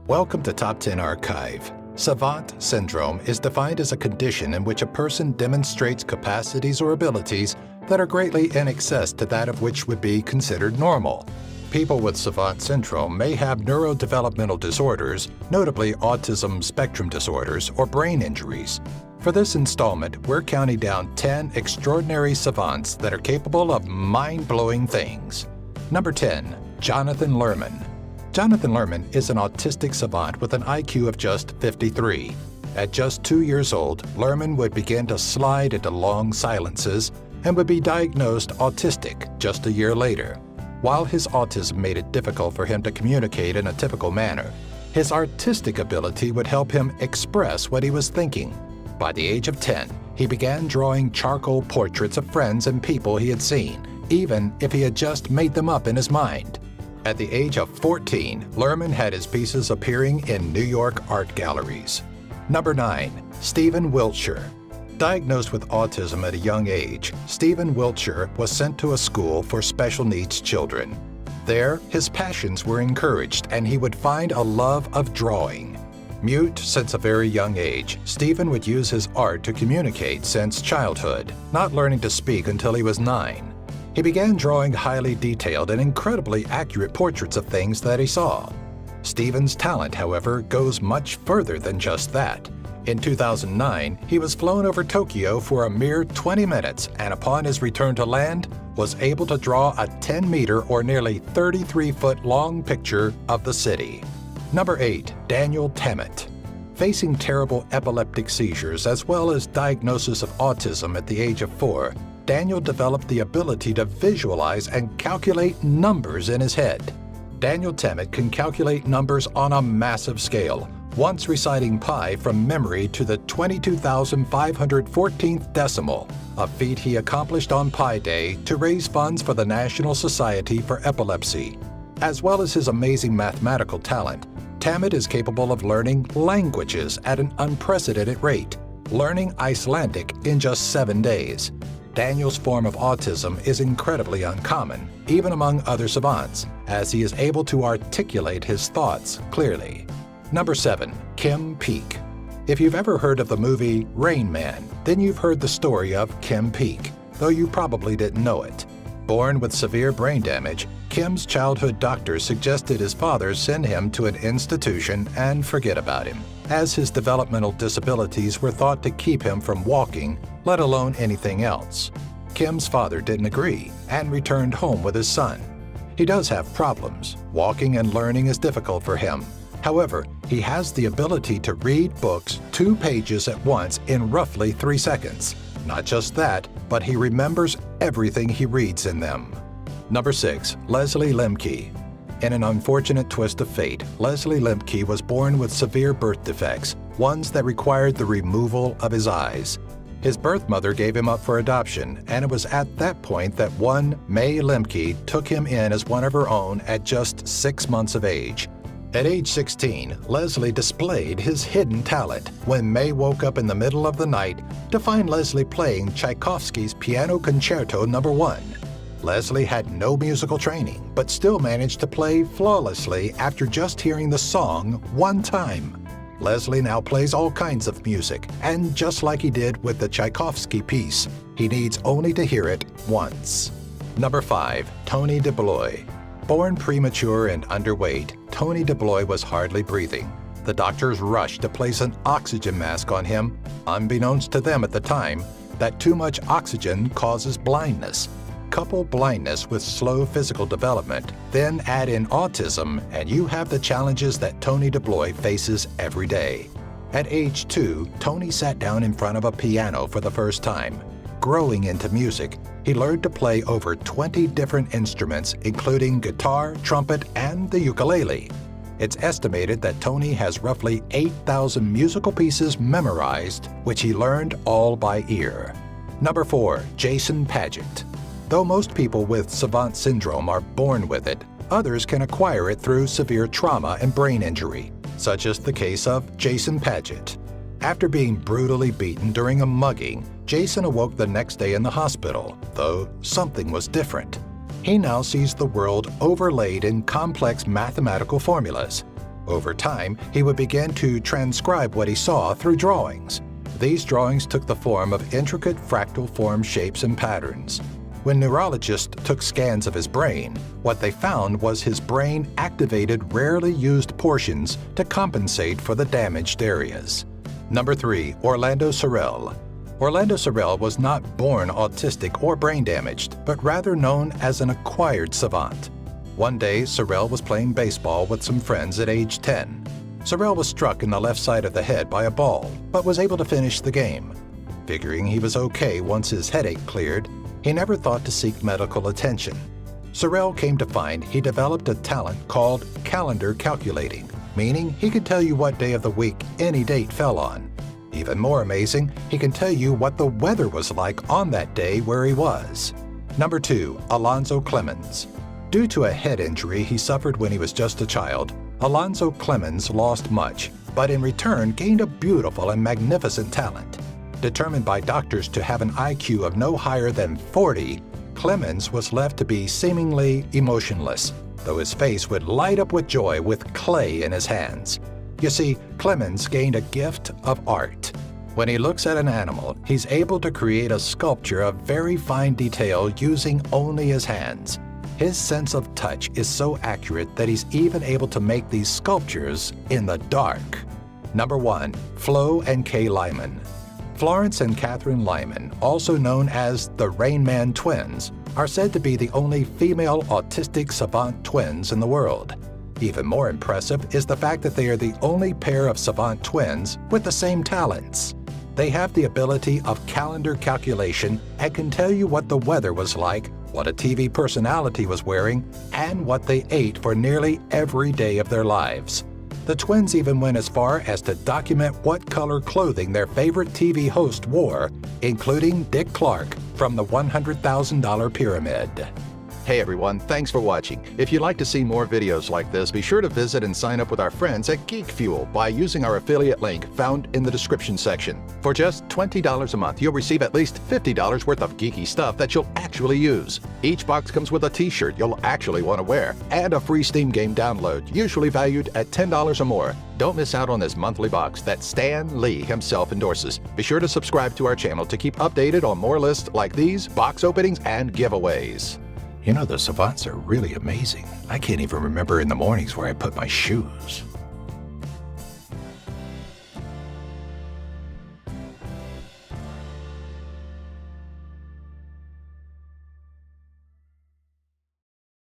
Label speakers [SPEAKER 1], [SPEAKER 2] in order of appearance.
[SPEAKER 1] Welcome to Top 10 Archive. Savant syndrome is defined as a condition in which a person demonstrates capacities or abilities that are greatly in excess to that of which would be considered normal. People with savant syndrome may have neurodevelopmental disorders, notably autism spectrum disorders or brain injuries. For this installment, we're counting down 10 extraordinary savants that are capable of mind-blowing things. Number 10. Jonathan Lerman. Jonathan Lerman is an autistic savant with an IQ of just 53. At just 2 years old, Lerman would begin to slide into long silences and would be diagnosed autistic just a year later. While his autism made it difficult for him to communicate in a typical manner, his artistic ability would help him express what he was thinking. By the age of 10, he began drawing charcoal portraits of friends and people he had seen, even if he had just made them up in his mind. At the age of 14, Lerman had his pieces appearing in New York art galleries. Number 9. Stephen Wiltshire. Diagnosed with autism at a young age, Stephen Wiltshire was sent to a school for special needs children. There, his passions were encouraged and he would find a love of drawing. Mute since a very young age, Stephen would use his art to communicate since childhood, not learning to speak until he was 9. He began drawing highly detailed and incredibly accurate portraits of things that he saw. Stephen's talent, however, goes much further than just that. In 2009, he was flown over Tokyo for a mere 20 minutes and upon his return to land, was able to draw a 10-meter or nearly 33-foot-long picture of the city. Number 8. Daniel Tammet. Facing terrible epileptic seizures as well as diagnosis of autism at the age of 4, Daniel developed the ability to visualize and calculate numbers in his head. Daniel Tammet can calculate numbers on a massive scale, once reciting pi from memory to the 22,514th decimal, a feat he accomplished on Pi Day to raise funds for the National Society for Epilepsy. As well as his amazing mathematical talent, Tammet is capable of learning languages at an unprecedented rate, learning Icelandic in just 7 days. Daniel's form of autism is incredibly uncommon, even among other savants, as he is able to articulate his thoughts clearly. Number 7. Kim Peek. If you've ever heard of the movie Rain Man, then you've heard the story of Kim Peek, though you probably didn't know it. Born with severe brain damage, Kim's childhood doctor suggested his father send him to an institution and forget about him, as his developmental disabilities were thought to keep him from walking, let alone anything else. Kim's father didn't agree and returned home with his son. He does have problems. Walking and learning is difficult for him. However, he has the ability to read books 2 pages at once in roughly 3 seconds. Not just that, but he remembers everything he reads in them. Number 6. Leslie Lemke. In an unfortunate twist of fate, Leslie Lemke was born with severe birth defects, ones that required the removal of his eyes. His birth mother gave him up for adoption, and it was at that point that one May Lemke took him in as one of her own at just 6 months of age. At age 16, Leslie displayed his hidden talent when May woke up in the middle of the night to find Leslie playing Tchaikovsky's Piano Concerto No. 1. Leslie had no musical training, but still managed to play flawlessly after just hearing the song one time. Leslie now plays all kinds of music, and just like he did with the Tchaikovsky piece, he needs only to hear it once. Number 5. Tony DeBlois. Born premature and underweight, Tony DeBlois was hardly breathing. The doctors rushed to place an oxygen mask on him, unbeknownst to them at the time that too much oxygen causes blindness. Couple blindness with slow physical development, then add in autism, and you have the challenges that Tony DeBlois faces every day. At age 2, Tony sat down in front of a piano for the first time. Growing into music, he learned to play over 20 different instruments, including guitar, trumpet, and the ukulele. It's estimated that Tony has roughly 8,000 musical pieces memorized, which he learned all by ear. Number 4. Jason Paget. Though most people with savant syndrome are born with it, others can acquire it through severe trauma and brain injury, such as the case of Jason Paget. After being brutally beaten during a mugging, Jason awoke the next day in the hospital, though something was different. He now sees the world overlaid in complex mathematical formulas. Over time, he would begin to transcribe what he saw through drawings. These drawings took the form of intricate fractal form shapes and patterns. When neurologists took scans of his brain, what they found was his brain activated rarely used portions to compensate for the damaged areas. Number 3. Orlando Sorel. Orlando Sorel was not born autistic or brain damaged, but rather known as an acquired savant. One day, Sorel was playing baseball with some friends at age 10. Sorel was struck in the left side of the head by a ball, but was able to finish the game. Figuring he was okay once his headache cleared, he never thought to seek medical attention. Sorel came to find he developed a talent called calendar calculating, meaning he could tell you what day of the week any date fell on. Even more amazing, he can tell you what the weather was like on that day where he was. Number 2. Alonzo Clemens. Due to a head injury he suffered when he was just a child, Alonzo Clemens lost much, but in return gained a beautiful and magnificent talent. Determined by doctors to have an IQ of no higher than 40, Clemens was left to be seemingly emotionless, though his face would light up with joy with clay in his hands. You see, Clemens gained a gift of art. When he looks at an animal, he's able to create a sculpture of very fine detail using only his hands. His sense of touch is so accurate that he's even able to make these sculptures in the dark. Number 1. Flo and Kay Lyman. Florence and Catherine Lyman, also known as the Rain Man twins, are said to be the only female autistic savant twins in the world. Even more impressive is the fact that they are the only pair of savant twins with the same talents. They have the ability of calendar calculation and can tell you what the weather was like, what a TV personality was wearing, and what they ate for nearly every day of their lives. The twins even went as far as to document what color clothing their favorite TV host wore, including Dick Clark from the $100,000 Pyramid. Hey everyone, thanks for watching. If you'd like to see more videos like this, be sure to visit and sign up with our friends at Geek Fuel by using our affiliate link found in the description section. For just $20 a month, you'll receive at least $50 worth of geeky stuff that you'll actually use. Each box comes with a t-shirt you'll actually want to wear and a free Steam game download, usually valued at $10 or more. Don't miss out on this monthly box that Stan Lee himself endorses. Be sure to subscribe to our channel to keep updated on more lists like these, box openings, and giveaways. You know, the savants are really amazing. I can't even remember in the mornings where I put my shoes.